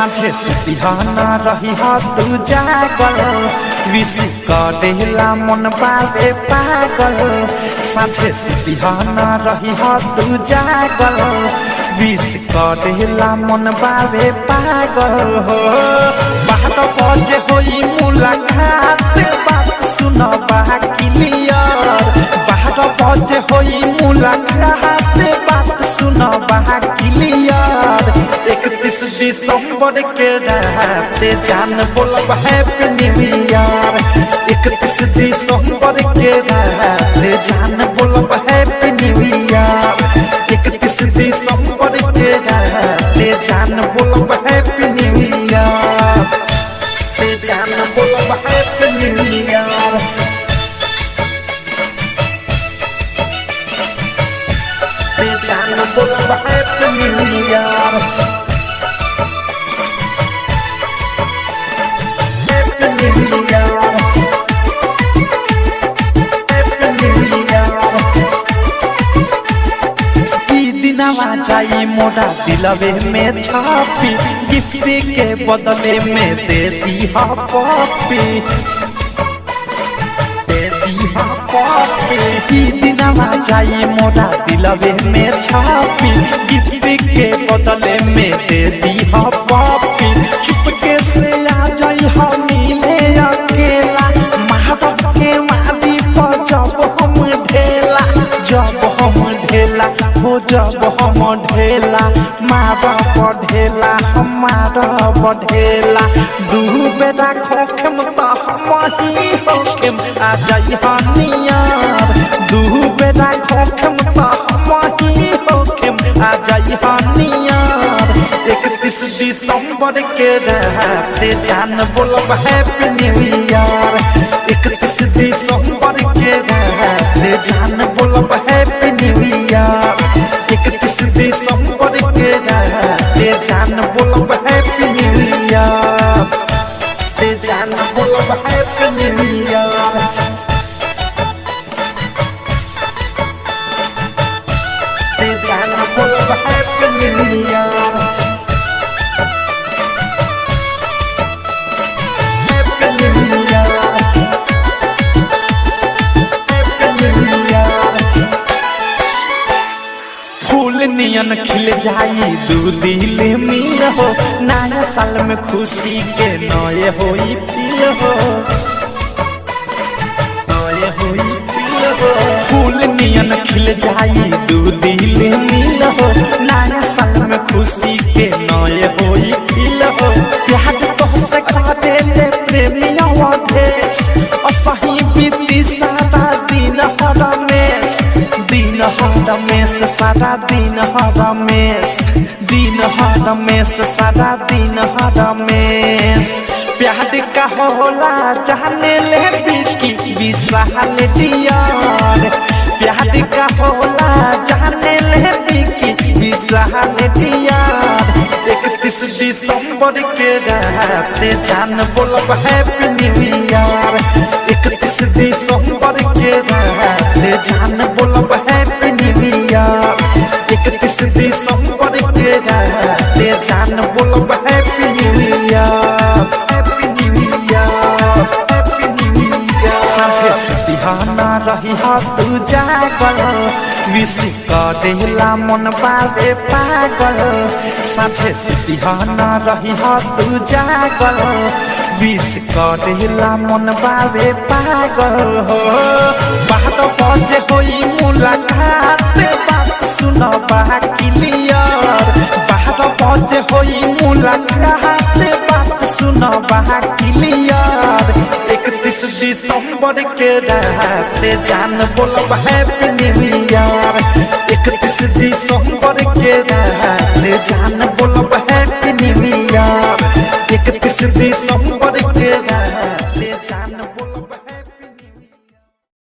साझे सुतिहाना रही हा तू जागल विश करेला मन बाबे पागल साझे सुतिहाना रही हा तू जागल विश करेला मन बाबे पागल हो 12 बजे होई मुलाकात बात सुनबा क्लियर 12 बजे होई मुलाकात बात सुनबा क्लियर 31 दिसंबर के रात जान बोलब हैप्पी न्यू ईयर 31 दिसंबर के रात जान बोलब हैप्पी न्यू ईयर 31 दिसंबर के रात जान बोलब हैप्पी न्यू ईयर जान बोलब हैप्पी न्यू ईयर जान बोलब हैप्पी न्यू ईयर जाई मोरा दिलवे में छापी गिफ्ट के बदले में दे दी हा पॉपी दिनवा जाई मोरा दिलवे में छापी गिफ्ट के बदले में दे दी हा पॉपी चुपके से आ जाई हा मिले अकेला महाबत के वादी पर जब हम ढेला हो जब हम ढेला मारा बढ़ेला हमारा बढ़ेला दू बेटा खोखम तो हम ही होखम आ जाई हनियार दू बेटा खोखम तो हम ही होखम आ जाई हनियार 31 दिसंबर के रात जान बोलब हैप्पी न्यू ईयर 31 दिसंबर के रात जान बोलब हैप्पी न्यू ईयर 31 दिसंबर के रात जान बोलब हैप्पी न्यू ईयर जान बोलब हैप्पी न्यू ईयर जान बोलब हैप्पी न्यू ईयर नियन खिल जाई दू दिल मिल हो नया साल में खुशी के नए होई फील हो फूल नियन खिल जाई दू दिल मिल हो नया साल में खुशी के नए होई फील हो प्यार तो से खा देले प्रेमिया देश असही बीती सारा दिन रमेश सारा दिन रमेश सारा दिन रमेश प्यार का होला जाने ले बिकी विशाल दियार प्यार का होला जाने ले बिकी विशाल दियार 31 दिसंबर के रात जान बोलब हैप्पी न्यू ईयर 31 दिसंबर के रात जान बोलब हैप्पी न्यू ईयर 31 दिसंबर के रात जान बोलब happy new year happy new year happy new year साझे सुतिहाना रही हा तू जागल विश करेला मन बाबे पागल साझे सुतिहाना रही हा तू जागल विश करेला मन बाबे पागल हो 12 बजे होई मुलाकात बात सुनबा क्लियर 12 बजे होई मुलाकात बात सुनबा क्लियर 31 दिसंबर के रात जान बोलब हैप्पी न्यू ईयर 31 दिसंबर के रात जान बोलब हैप्पी न्यू ईयर 31 दिसंबर